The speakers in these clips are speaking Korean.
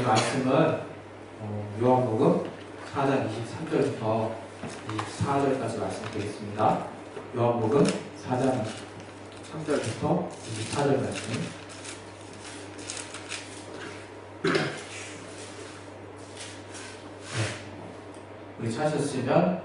말씀은 요한복음 4장 23절부터 24절까지 말씀드리겠습니다. 요한복음 4장 3절부터 24절 말씀. 우리 찾으셨으면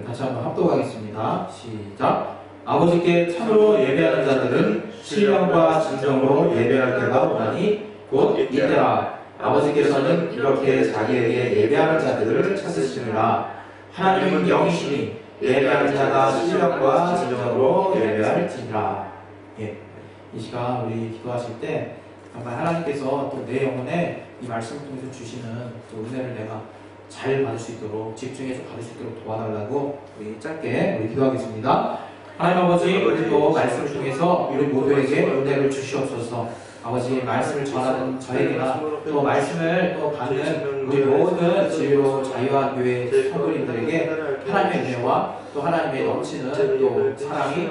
다시 한번 합독하겠습니다. 시작. 아버지께 참으로 예배하는 자들은 신령과 진정으로 예배할 때가 오나니 곧 이때라. 아버지께서는 이렇게 자기에게 예배하는 자들을 찾으시느라. 하나님은 영이시니 예배하는 자가 신령과 진정으로 예배할지니라. 이 시간 우리 기도하실 때 정말 하나님께서 또 내 영혼에 이 말씀을 통해서 주시는 또 은혜를 내가 잘 받을 수 있도록 집중해서 받을 수 있도록 도와달라고 우리 짧게 우리 기도하겠습니다. 하나님 아버지, 오늘도 말씀을 통해서 우리 모두에게 은혜를 주시옵소서. 아버지, 말씀을 전하는 저에게나 또 말씀을 또 받는 우리 모든 진리로 자유한 교회 성도님들에게 하나님의 은혜와 또 하나님의 넘치는 또 사랑이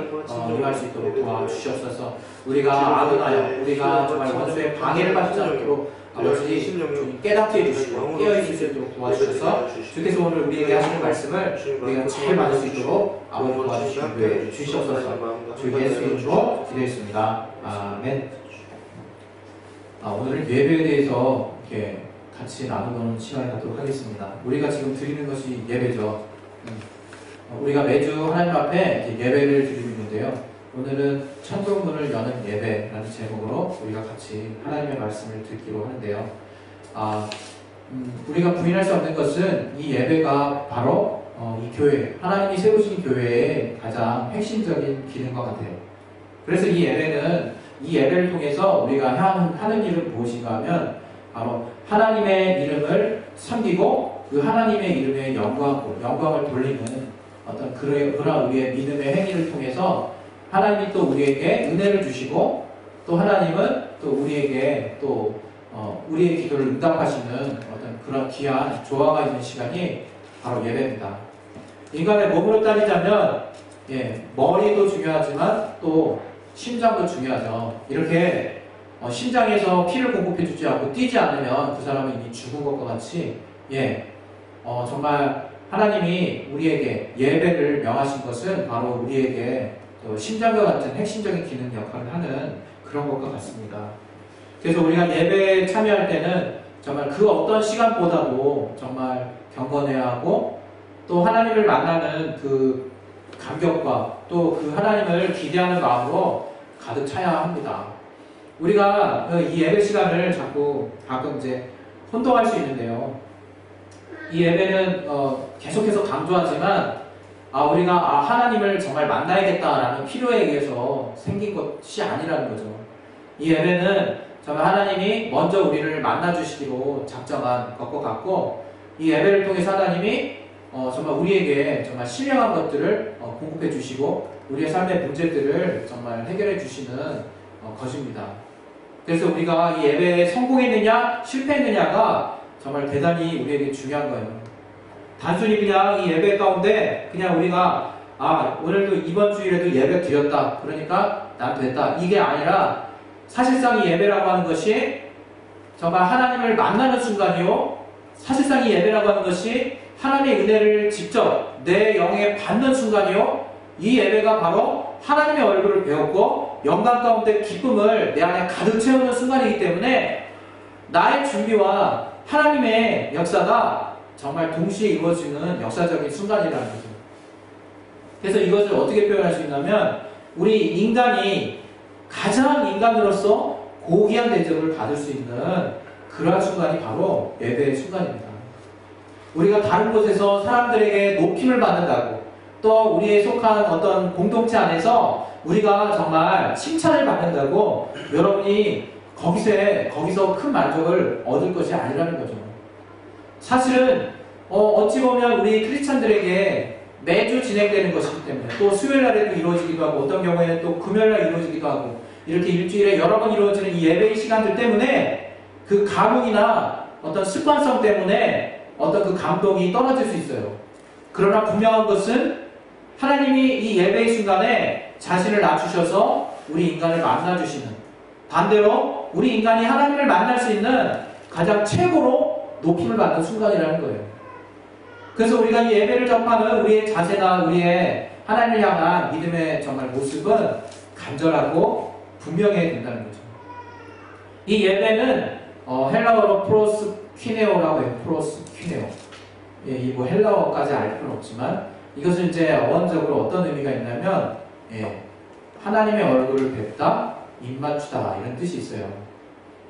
임할 수 있도록 도와주시옵소서. 우리가 아둔하여 우리가 정말 원수의 방해를 받지 않도록 아버지 깨닫게 해주시고 깨어있을 수 있도록 도와주셔서 주께서 오늘 우리에게 하시는 말씀을 우리가 잘 받을 수 있도록 아버지 도와주시고 주시옵소서. 주 예수 이름으로 기도했습니다. 아멘. 오늘은 예배에 대해서 이렇게 같이 나누는 시간을 갖도록 하겠습니다. 우리가 지금 드리는 것이 예배죠. 우리가 매주 하나님 앞에 예배를 드리고 있는데요. 오늘은 천국문을 여는 예배라는 제목으로 우리가 같이 하나님의 말씀을 듣기로 하는데요. 우리가 부인할 수 없는 것은 이 예배가 바로 이 교회, 하나님이 세우신 교회의 가장 핵심적인 기능과 같아요. 그래서 이 예배를 통해서 우리가 하는 일은 무엇인가 하면 바로 하나님의 이름을 섬기고 그 하나님의 이름의 영광을 돌리는 어떤 그런 우리의 믿음의 행위를 통해서 하나님이 또 우리에게 은혜를 주시고 또 하나님은 또 우리에게 또 우리의 기도를 응답하시는 어떤 그런 귀한 조화가 있는 시간이 바로 예배입니다. 인간의 몸으로 따지자면 머리도 중요하지만 또 심장도 중요하죠. 이렇게 심장에서 피를 공급해주지 않고 뛰지 않으면 그 사람은 이미 죽은 것과 같이 정말 하나님이 우리에게 예배를 명하신 것은 바로 우리에게 심장과 같은 핵심적인 기능 역할을 하는 그런 것과 같습니다. 그래서 우리가 예배에 참여할 때는 정말 그 어떤 시간보다도 정말 경건해야 하고 또 하나님을 만나는 그 감격과 또 그 하나님을 기대하는 마음으로 가득 차야 합니다. 우리가 이 예배 시간을 가끔 이제 혼동할 수 있는데요. 이 예배는 계속해서 강조하지만 우리가 하나님을 정말 만나야겠다라는 필요에 의해서 생긴 것이 아니라는 거죠. 이 예배는 정말 하나님이 먼저 우리를 만나주시기로 작정한 것과 같고 이 예배를 통해서 하나님이 정말 우리에게 정말 신령한 것들을 공급해 주시고 우리의 삶의 문제들을 정말 해결해 주시는 것입니다. 그래서 우리가 이 예배에 성공했느냐 실패했느냐가 정말 대단히 우리에게 중요한 거예요. 단순히 그냥 이 예배 가운데 그냥 우리가 오늘도 이번 주일에도 예배 드렸다 그러니까 난 됐다 이게 아니라 사실상 이 예배라고 하는 것이 정말 하나님을 만나는 순간이요, 사실상 이 예배라고 하는 것이 하나님의 은혜를 직접 내 영에 받는 순간이요, 이 예배가 바로 하나님의 얼굴을 배웠고 영광 가운데 기쁨을 내 안에 가득 채우는 순간이기 때문에 나의 준비와 하나님의 역사가 정말 동시에 이루어지는 역사적인 순간이라는 거죠. 그래서 이것을 어떻게 표현할 수 있냐면 우리 인간이 가장 인간으로서 고귀한 대접을 받을 수 있는 그러한 순간이 바로 예배의 순간입니다. 우리가 다른 곳에서 사람들에게 높임을 받는다고 또 우리에 속한 어떤 공동체 안에서 우리가 정말 칭찬을 받는다고 여러분이 거기서 큰 만족을 얻을 것이 아니라는 거죠. 사실은 어찌 보면 우리 크리스찬들에게 매주 진행되는 것이기 때문에 또 수요일 날에도 이루어지기도 하고 어떤 경우에는 또 금요일 날 이루어지기도 하고 이렇게 일주일에 여러 번 이루어지는 이 예배의 시간들 때문에 그 감흥이나 어떤 습관성 때문에 어떤 그 감동이 떨어질 수 있어요. 그러나 분명한 것은 하나님이 이 예배의 순간에 자신을 낮추셔서 우리 인간을 만나주시는, 반대로 우리 인간이 하나님을 만날 수 있는 가장 최고로 높임을 받는 순간이라는 거예요. 그래서 우리가 이 예배를 접하는 우리의 자세나 우리의 하나님을 향한 믿음의 정말 모습은 간절하고 분명해야 된다는 거죠. 이 예배는 헬라어로 프로스퀴네오라고 해요. 프로스퀴네오. 예, 이 뭐 헬라어까지 알 필요는 없지만 이것은 이제 어원적으로 어떤 의미가 있냐면 하나님의 얼굴을 뵙다, 입맞추다 이런 뜻이 있어요.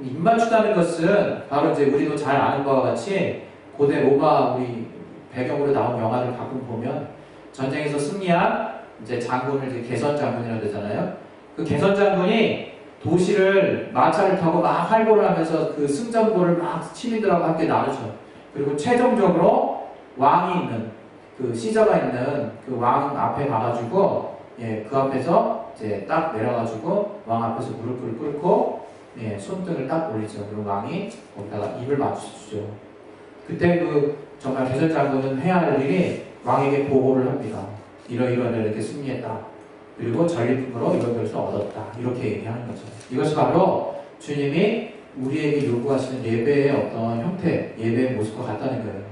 입맞추다는 것은 바로 이제 우리도 잘 아는 바와 같이 고대 로마 우리 배경으로 나온 영화를 가끔 보면 전쟁에서 승리한 이제 장군을 이제 개선 장군이라고 하잖아요. 그 개선 장군이 도시를 마차를 타고 막 활보를 하면서 그 승전보를 막 시민들하고 함께 나누죠. 그리고 최종적으로 왕이 있는 그 시저가 있는 그 왕 앞에 가가지고 그 앞에서 이제 딱 내려가지고 왕 앞에서 무릎을 꿇고 손등을 딱 올리죠. 그리고 왕이 거기다가 입을 맞추죠. 그때 그 정말 개선 장군은 해야 할 일이 왕에게 보고를 합니다. 이러이러한 이렇게 승리했다. 그리고 전리품으로 이런 것을 얻었다. 이렇게 얘기하는 거죠. 이것이 바로 주님이 우리에게 요구하시는 예배의 어떤 형태, 예배의 모습과 같다는 거예요.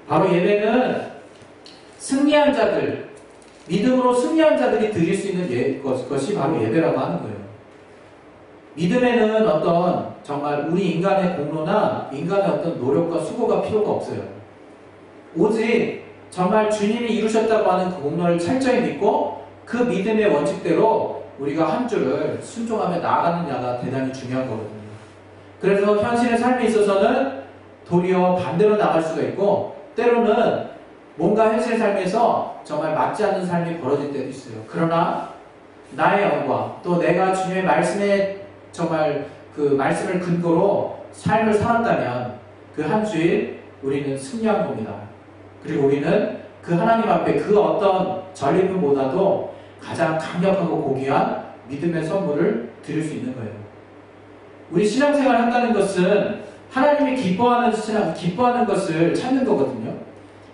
바로 예배는 승리한 자들, 믿음으로 승리한 자들이 드릴 수 있는 것이 바로 예배라고 하는 거예요. 믿음에는 어떤 정말 우리 인간의 공로나 인간의 어떤 노력과 수고가 필요가 없어요. 오직 정말 주님이 이루셨다고 하는 그 공로를 철저히 믿고 그 믿음의 원칙대로 우리가 한 주를 순종하며 나아가느냐가 대단히 중요한 거거든요. 그래서 현실의 삶에 있어서는 도리어 반대로 나갈 수가 있고 때로는 뭔가 현실의 삶에서 정말 맞지 않는 삶이 벌어질 때도 있어요. 그러나 나의 영과 또 내가 주님의 말씀에 정말 그 말씀을 근거로 삶을 살았다면 그 한 주일 우리는 승리한 겁니다. 그리고 우리는 그 하나님 앞에 그 어떤 전리품보다도 가장 강력하고 고귀한 믿음의 선물을 드릴 수 있는 거예요. 우리 신앙생활을 한다는 것은 하나님이 기뻐하는 것을 찾는 거거든요.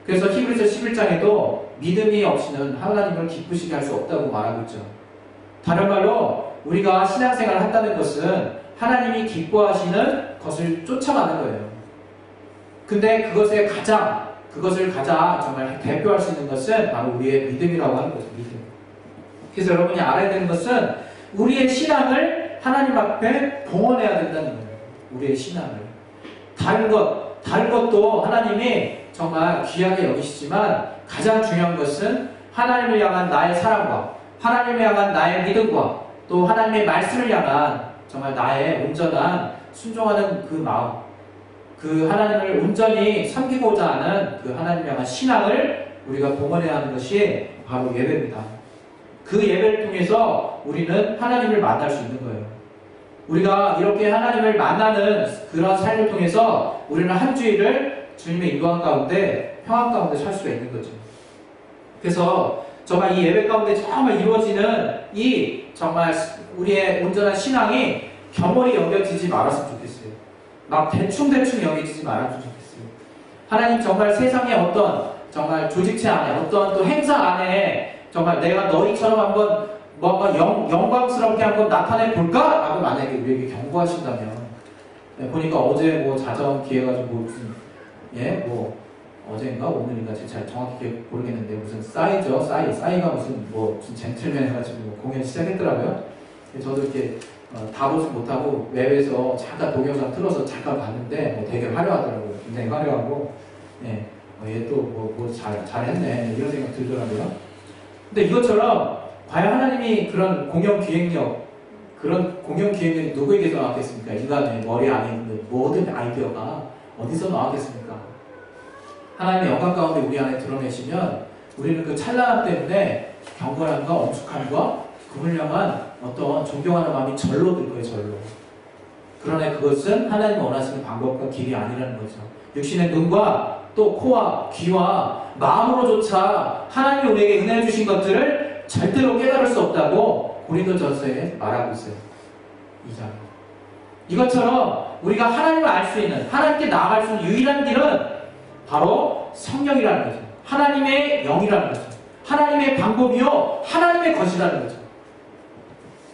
그래서 히브리서 11장에도 믿음이 없이는 하나님을 기쁘시게 할 수 없다고 말하고 있죠. 다른 말로 우리가 신앙생활을 한다는 것은 하나님이 기뻐하시는 것을 쫓아가는 거예요. 근데 그것을 가장 정말 대표할 수 있는 것은 바로 우리의 믿음이라고 하는 거죠. 믿음. 그래서 여러분이 알아야 되는 것은 우리의 신앙을 하나님 앞에 봉헌해야 된다는 거예요. 우리의 신앙을. 다른 것도 하나님이 정말 귀하게 여기시지만 가장 중요한 것은 하나님을 향한 나의 사랑과 하나님을 향한 나의 믿음과 또 하나님의 말씀을 향한 정말 나의 온전한 순종하는 그 마음, 그 하나님을 온전히 섬기고자 하는 그 하나님을 향한 신앙을 우리가 봉헌해야 하는 것이 바로 예배입니다. 그 예배를 통해서 우리는 하나님을 만날 수 있는 거예요. 우리가 이렇게 하나님을 만나는 그런 삶을 통해서 우리는 한 주일을 주님의 인도한 가운데 평안 가운데 살 수가 있는 거죠. 그래서 정말 이 예배 가운데 정말 이루어지는 이 정말 우리의 온전한 신앙이 겸허히 여겨지지 말았으면 좋겠어요. 막 대충 여겨지지 말았으면 좋겠어요. 하나님 정말 세상의 어떤 정말 조직체 안에 어떤 또 행사 안에 정말 내가 너희처럼 한번 뭔가 영광스럽게 한번 나타내 볼까? 라고 만약에 우리에게 경고하신다면 보니까 어제 뭐 자정 기회가지고 어제인가 오늘인가 잘 정확히 모르겠는데 무슨 싸이가 무슨 젠틀맨 해가지고 공연 시작했더라고요. 저도 이렇게 다 보지 못하고 웹에서 잠깐 동영상 틀어서 잠깐 봤는데 되게 화려하더라고요. 굉장히 화려하고 얘 또 잘했네 이런 생각 들더라고요. 근데 이것처럼 과연 하나님이 그런 공연 기획력이 누구에게서 나왔겠습니까? 인간의 머리 안에 있는 모든 아이디어가 어디서 나왔겠습니까? 하나님의 영광 가운데 우리 안에 드러내시면 우리는 그 찬란함 때문에 경건함과 엄숙함과 그분을 향한 어떤 존경하는 마음이 절로 들 거예요. 절로. 그러나 그것은 하나님이 원하시는 방법과 길이 아니라는 거죠. 육신의 눈과 또 코와 귀와 마음으로조차 하나님이 우리에게 은혜 주신 것들을 절대로 깨달을 수 없다고 고린도전서에 말하고 있어요. 2장. 이것처럼 우리가 하나님을 알 수 있는, 하나님께 나아갈 수 있는 유일한 길은 바로 성령이라는 거죠. 하나님의 영이라는 거죠. 하나님의 방법이요 하나님의 것이라는 거죠.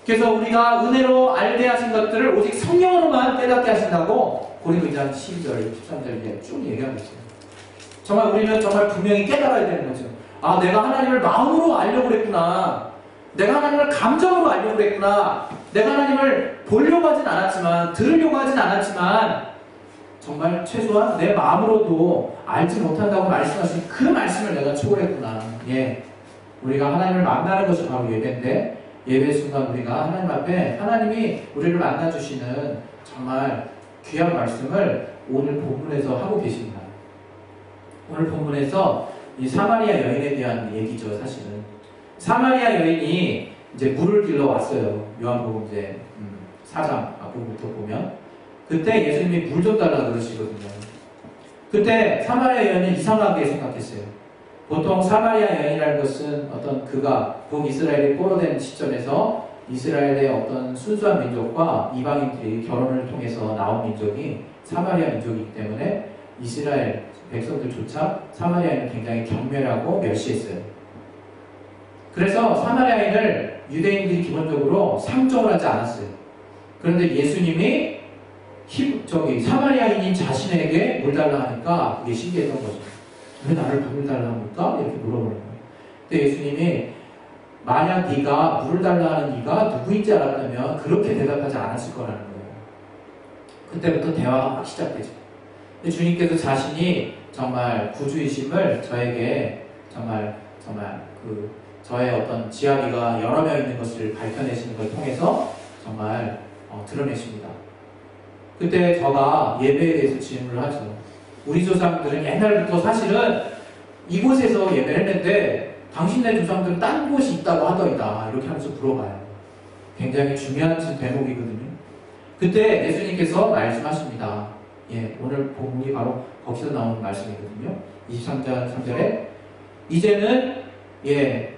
그래서 우리가 은혜로 알게 하신 것들을 오직 성령으로만 깨닫게 하신다고 고린도 2장 12절, 13절 쭉 얘기하고 있어요. 정말 우리는 정말 분명히 깨달아야 되는 거죠. 아, 내가 하나님을 마음으로 알려고 그랬구나. 내가 하나님을 감정으로 알려고 그랬구나. 내가 하나님을 보려고 하진 않았지만, 들으려고 하진 않았지만, 정말 최소한 내 마음으로도 알지 못한다고 말씀하신 그 말씀을 내가 초월했구나. 예. 우리가 하나님을 만나는 것이 바로 예배인데, 예배 순간 우리가 하나님 앞에 하나님이 우리를 만나주시는 정말 귀한 말씀을 오늘 본문에서 하고 계십니다. 오늘 본문에서 이 사마리아 여인에 대한 얘기죠, 사실은. 사마리아 여인이 이제 물을 길러 왔어요. 요한복음 이제 4장 앞부분부터 보면. 그때 예수님이 물 좀 달라고 그러시거든요. 그때 사마리아 여인은 이상하게 생각했어요. 보통 사마리아 여인이라는 것은 어떤 그가 북이스라엘이 포로된 시점에서 이스라엘의 어떤 순수한 민족과 이방인들이 결혼을 통해서 나온 민족이 사마리아 민족이기 때문에 이스라엘 백성들조차 사마리아인을 굉장히 경멸하고 멸시했어요. 그래서 사마리아인을 유대인들이 기본적으로 상종을 하지 않았어요. 그런데 예수님이 사마리아인인 자신에게 물 달라 하니까 그게 신기했던 거죠. 왜 나를 물을 달라 합니까? 이렇게 물어보는 거예요. 근데 예수님이 만약 네가 물을 달라 하는 이가 누구인지 알았다면 그렇게 대답하지 않았을 거라는 거예요. 그때부터 대화가 막 시작되죠. 근데 주님께서 자신이 정말 구주이심을 저에게 정말 저의 어떤 지아비가 여러 명 있는 것을 밝혀내시는 걸 통해서 정말 드러내십니다. 그때 저가 예배에 대해서 질문을 하죠. 우리 조상들은 옛날부터 사실은 이곳에서 예배를 했는데 당신네 조상들은 딴 곳이 있다고 하더이다. 이렇게 하면서 물어봐요. 굉장히 중요한 대목이거든요. 그때 예수님께서 말씀하십니다. 예, 오늘 본문이 바로 거기서 나오는 말씀이거든요. 23절 3절에 이제는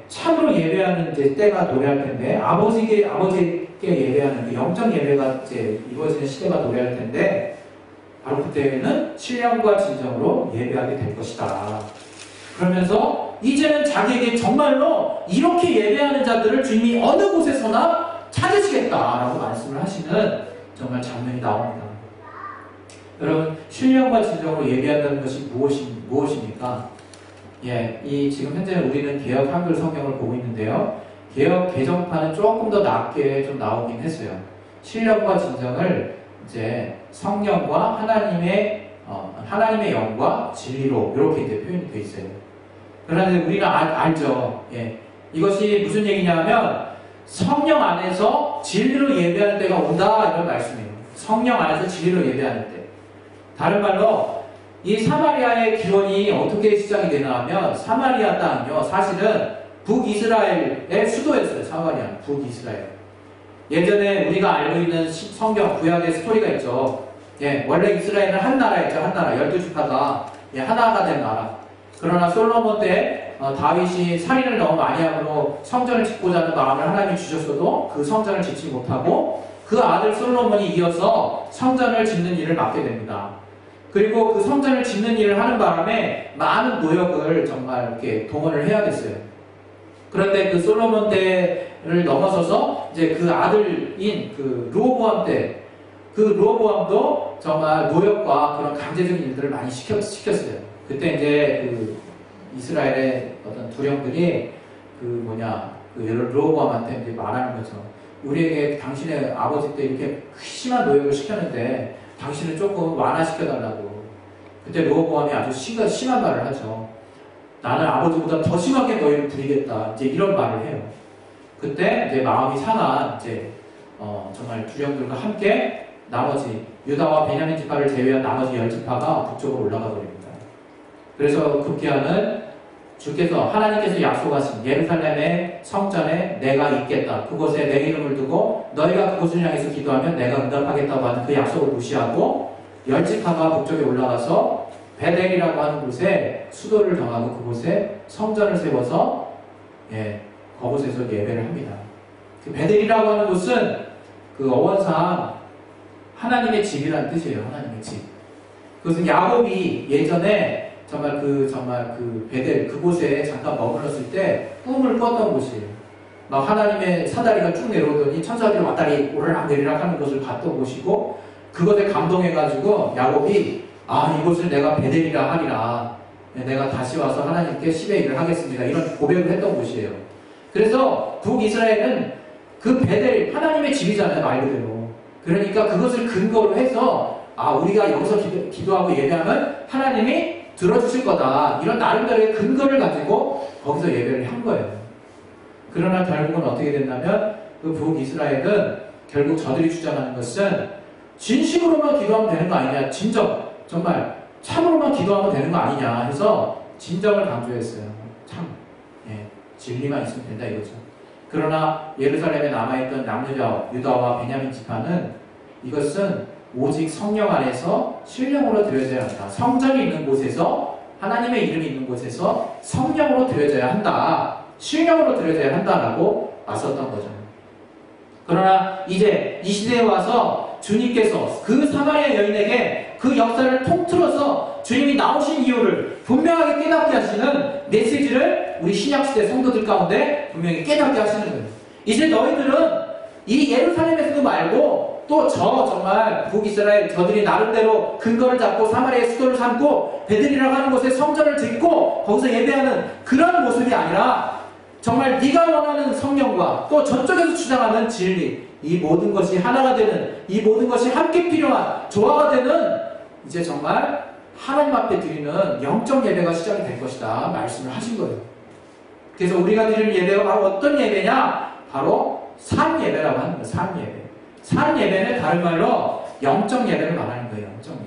참으로 예배하는 이제 때가 도래할 텐데 아버지께 예배하는 영적 예배가 이제 이루어지는 시대가 도래할 텐데 바로 그때는 신령과 진정으로 예배하게 될 것이다. 그러면서 이제는 자기에게 정말로 이렇게 예배하는 자들을 주님이 어느 곳에서나 찾으시겠다라고 말씀을 하시는 정말 장면이 나옵니다. 여러분, 신령과 진정으로 예배한다는 것이 무엇입니까? 지금 현재 우리는 개역 한글 성경을 보고 있는데요. 개역 개정판은 조금 더 낮게 좀 나오긴 했어요. 신령과 진정을 이제 성령과 하나님의 영과 진리로 이렇게 이제 표현이 되어 있어요. 그런데 우리는 알죠. 이것이 무슨 얘기냐면 성령 안에서 진리로 예배하는 때가 온다 이런 말씀이에요. 성령 안에서 진리로 예배하는 때. 다른 말로 이 사마리아의 기원이 어떻게 시작이 되나 하면 사마리아 땅은요 사실은 북이스라엘의 수도였어요. 사마리아는 북이스라엘. 예전에 우리가 알고 있는 성경 구약의 스토리가 있죠. 원래 이스라엘은 한 나라였죠. 한 나라 12지파가 하나가 된 나라. 그러나 솔로몬 때 다윗이 살인을 너무 많이 함으로 성전을 짓고자 하는 마음을 하나님이 주셨어도 그 성전을 짓지 못하고 그 아들 솔로몬이 이어서 성전을 짓는 일을 맡게 됩니다. 그리고 그 성전을 짓는 일을 하는 바람에 많은 노역을 정말 이렇게 동원을 해야 됐어요. 그런데 그 솔로몬 때를 넘어서서 이제 그 아들인 그 르호보암 때, 그 르호보암도 정말 노역과 그런 강제적인 일들을 많이 시켰어요. 그때 이제 그 이스라엘의 어떤 두령들이 르호보암한테 이제 말하는 거죠. 우리에게 당신의 아버지 때 이렇게 심한 노역을 시켰는데 당신을 조금 완화시켜달라고. 그때 르호보암이 아주 심한 말을 하죠. 나는 아버지보다 더 심하게 너희를 부리겠다. 이제 이런 말을 해요. 그때 이제 마음이 상한 정말 두령들과 함께 나머지 유다와 베냐민 지파를 제외한 나머지 10지파가 북쪽으로 올라가 버립니다. 그래서 급기야는 하나님께서 약속하신 예루살렘의 성전에 내가 있겠다. 그곳에 내 이름을 두고 너희가 그곳을 향해서 기도하면 내가 응답하겠다고 하는 그 약속을 무시하고 10지파가 북쪽에 올라가서 베델이라고 하는 곳에 수도를 정하고 그곳에 성전을 세워서 그곳에서 예배를 합니다. 그 베델이라고 하는 곳은 그 어원상 하나님의 집이라는 뜻이에요. 하나님의 집. 그것은 야곱이 예전에 정말 그 베델 그곳에 잠깐 머물렀을 때 꿈을 꿨던 곳이에요. 막 하나님의 사다리가 쭉 내려오더니 천사들이 왔다리 오르락 내리락 하는 것을 봤던 곳이고, 그것에 감동해가지고 야곱이 이곳을 내가 베델이라 하리라, 내가 다시 와서 하나님께 십의 일을 하겠습니다, 이런 고백을 했던 곳이에요. 그래서 북이스라엘은 그 베델, 하나님의 집이잖아요, 말 그대로. 그러니까 그것을 근거로 해서 우리가 여기서 기도하고 예배하면 하나님이 들어주실 거다, 이런 나름대로의 근거를 가지고 거기서 예배를 한 거예요. 그러나 결국은 어떻게 됐냐면 그 북이스라엘은 결국 저들이 주장하는 것은 진심으로만 기도하면 되는 거 아니냐, 진정, 정말 참으로만 기도하면 되는 거 아니냐 해서 진정을 강조했어요. 참, 진리만 있으면 된다 이거죠. 그러나 예루살렘에 남아있던 남유다, 유다와 베냐민 지파는 이것은 오직 성령 안에서 신령으로 드려져야 한다, 성전이 있는 곳에서, 하나님의 이름이 있는 곳에서 성령으로 드려져야 한다, 신령으로 드려져야 한다라고 맞섰던 거죠. 그러나 이제 이 시대에 와서 주님께서 그 사마리아 여인에게 그 역사를 통틀어서 주님이 나오신 이유를 분명하게 깨닫게 하시는 메시지를 우리 신약시대 성도들 가운데 분명히 깨닫게 하시는 거예요. 이제 너희들은 이 예루살렘에서도 말고 또 정말 북이스라엘, 저들이 나름대로 근거를 잡고 사마리아의 수도를 삼고 베들이라고 하는 곳에 성전을 짓고 거기서 예배하는 그런 모습이 아니라 정말 네가 원하는 성령과 또 저쪽에서 주장하는 진리, 이 모든 것이 하나가 되는, 이 모든 것이 함께 필요한 조화가 되는, 이제 정말 하나님 앞에 드리는 영적 예배가 시작이 될 것이다 말씀을 하신 거예요. 그래서 우리가 드릴 예배가 바로 어떤 예배냐? 바로 산 예배라고 하는 거예요. 산 예배. 산 예배는 다른 말로 영적 예배를 말하는 거예요. 영적 예배.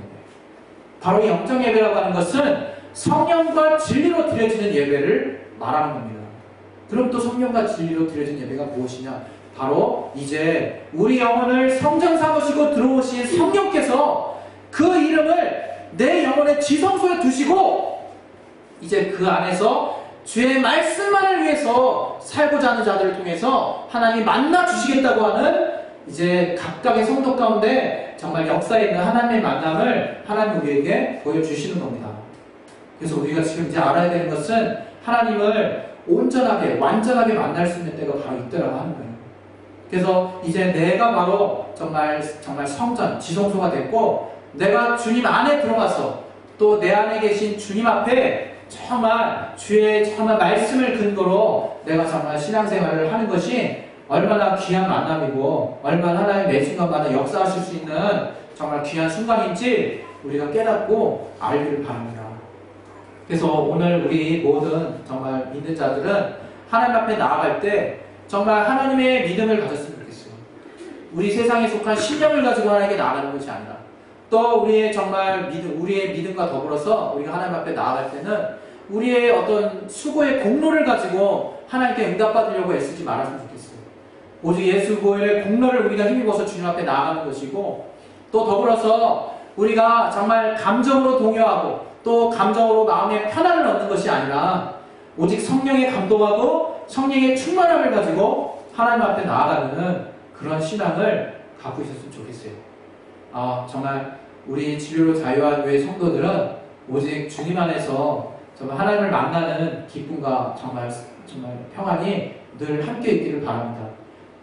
바로 영적 예배라고 하는 것은 성령과 진리로 드려지는 예배를 말하는 겁니다. 그럼 또 성령과 진리로 드려진 예배가 무엇이냐? 바로 이제 우리 영혼을 성전 삼으시고 들어오신 성령께서 그 이름을 내 영혼의 지성소에 두시고 이제 그 안에서 주의 말씀만을 위해서 살고자 하는 자들을 통해서 하나님이 만나 주시겠다고 하는, 이제 각각의 성도 가운데 정말 역사에 있는 하나님의 만남을 하나님 우리에게 보여주시는 겁니다. 그래서 우리가 지금 이제 알아야 되는 것은 하나님을 온전하게, 완전하게 만날 수 있는 때가 바로 이때라고 하는 거예요. 그래서 이제 내가 바로 정말 성전, 지성소가 됐고, 내가 주님 안에 들어가서 또 내 안에 계신 주님 앞에 정말 주의 정말 말씀을 근거로 내가 정말 신앙생활을 하는 것이 얼마나 귀한 만남이고 얼마나 하나님 매 순간마다 역사하실 수 있는 정말 귀한 순간인지 우리가 깨닫고 알기를 바랍니다. 그래서 오늘 우리 모든 정말 믿는 자들은 하나님 앞에 나아갈 때 정말 하나님의 믿음을 가졌으면 좋겠어요. 우리 세상에 속한 신념을 가지고 하나님께 나아가는 것이 아니라, 또 우리의 정말 우리의 믿음과 더불어서 우리가 하나님 앞에 나아갈 때는 우리의 어떤 수고의 공로를 가지고 하나님께 응답받으려고 애쓰지 말았으면 좋겠어요. 오직 예수 보혈의 공로를 우리가 힘입어서 주님 앞에 나아가는 것이고, 또 더불어서 우리가 정말 감정으로 동요하고 또 감정으로 마음의 편안을 얻는 것이 아니라 오직 성령에 감동하고 성령의 충만함을 가지고 하나님 앞에 나아가는 그런 신앙을 갖고 있었으면 좋겠어요. 정말 우리 진리로 자유한 교회 성도들은 오직 주님 안에서 정말 하나님을 만나는 기쁨과 정말 평안이 늘 함께 있기를 바랍니다.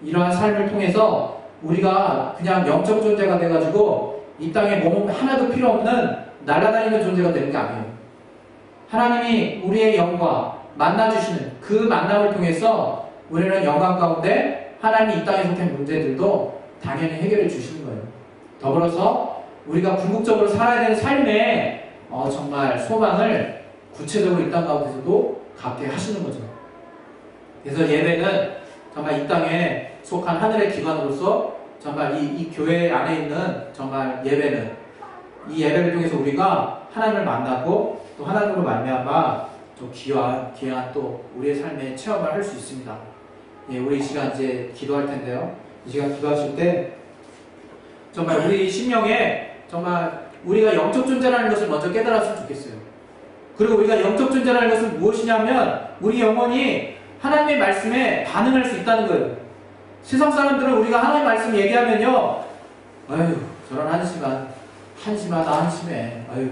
이러한 삶을 통해서 우리가 그냥 영적 존재가 돼가지고 이 땅에 몸 하나도 필요 없는 날아다니는 존재가 되는 게 아니에요. 하나님이 우리의 영과 만나주시는 그 만남을 통해서 우리는 영광 가운데 하나님이 이 땅에 속한 문제들도 당연히 해결해 주시는 거예요. 더불어서 우리가 궁극적으로 살아야 되는 삶에 정말 소망을 구체적으로 이 땅 가운데서도 갖게 하시는 거죠. 그래서 예배는 정말 이 땅에 속한 하늘의 기관으로서 정말 이 교회 안에 있는 정말 예배는, 이 예배를 통해서 우리가 하나님을 만나고 또 하나님으로 말미암아 또 귀한 또 우리의 삶에 체험을 할 수 있습니다. 우리 이 시간 이제 기도할 텐데요. 이 시간 기도하실 때 정말 우리 심령에 정말 우리가 영적 존재라는 것을 먼저 깨달았으면 좋겠어요. 그리고 우리가 영적 존재라는 것은 무엇이냐면 우리 영혼이 하나님의 말씀에 반응할 수 있다는 거예요. 세상 사람들은 우리가 하나님의 말씀 얘기하면요, 아유 저런 한심하다 한심해, 아유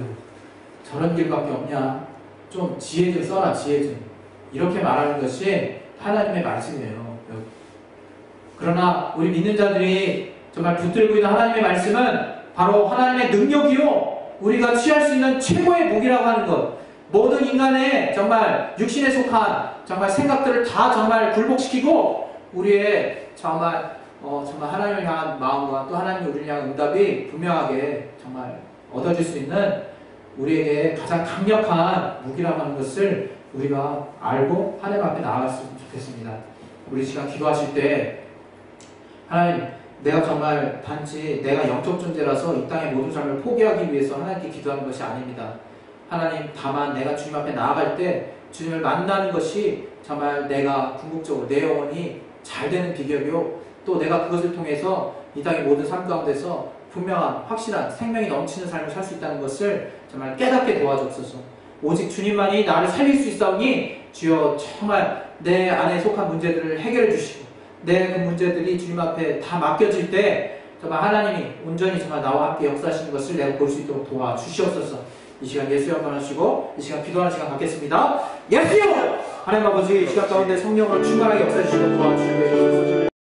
저런 길밖에 없냐, 좀 지혜 좀 써라, 지혜 좀, 이렇게 말하는 것이 하나님의 말씀이에요. 여러분, 그러나 우리 믿는 자들이 정말 붙들고 있는 하나님의 말씀은 바로 하나님의 능력이요, 우리가 취할 수 있는 최고의 무기라고 하는 것. 모든 인간의 정말 육신에 속한 정말 생각들을 다 정말 굴복시키고 우리의 정말 하나님을 향한 마음과 또 하나님이 우리를 향한 응답이 분명하게 정말 얻어질 수 있는 우리에게 가장 강력한 무기라고 하는 것을 우리가 알고 하나님 앞에 나아갔으면 좋겠습니다. 우리 시간 기도하실 때 하나님, 내가 정말 단지 내가 영적 존재라서 이 땅의 모든 삶을 포기하기 위해서 하나님께 기도하는 것이 아닙니다. 하나님, 다만 내가 주님 앞에 나아갈 때 주님을 만나는 것이 정말 내가 궁극적으로 내 영혼이 잘 되는 비결이요, 또 내가 그것을 통해서 이 땅의 모든 삶 가운데서 분명한 확실한 생명이 넘치는 삶을 살 수 있다는 것을 정말 깨닫게 도와주옵소서. 오직 주님만이 나를 살릴 수 있사오니 주여, 정말 내 안에 속한 문제들을 해결해 주시고 내 그 문제들이 주님 앞에 다 맡겨질 때 정말 하나님이 온전히 정말 나와 함께 역사하시는 것을 내가 볼 수 있도록 도와주시옵소서. 이 시간 예수 영광하시고 이 시간 기도하는 시간 갖겠습니다. 예수여! 하나님 아버지, 이 시간 가운데 성령으로 충만하게 역사해 주시고 도와주시고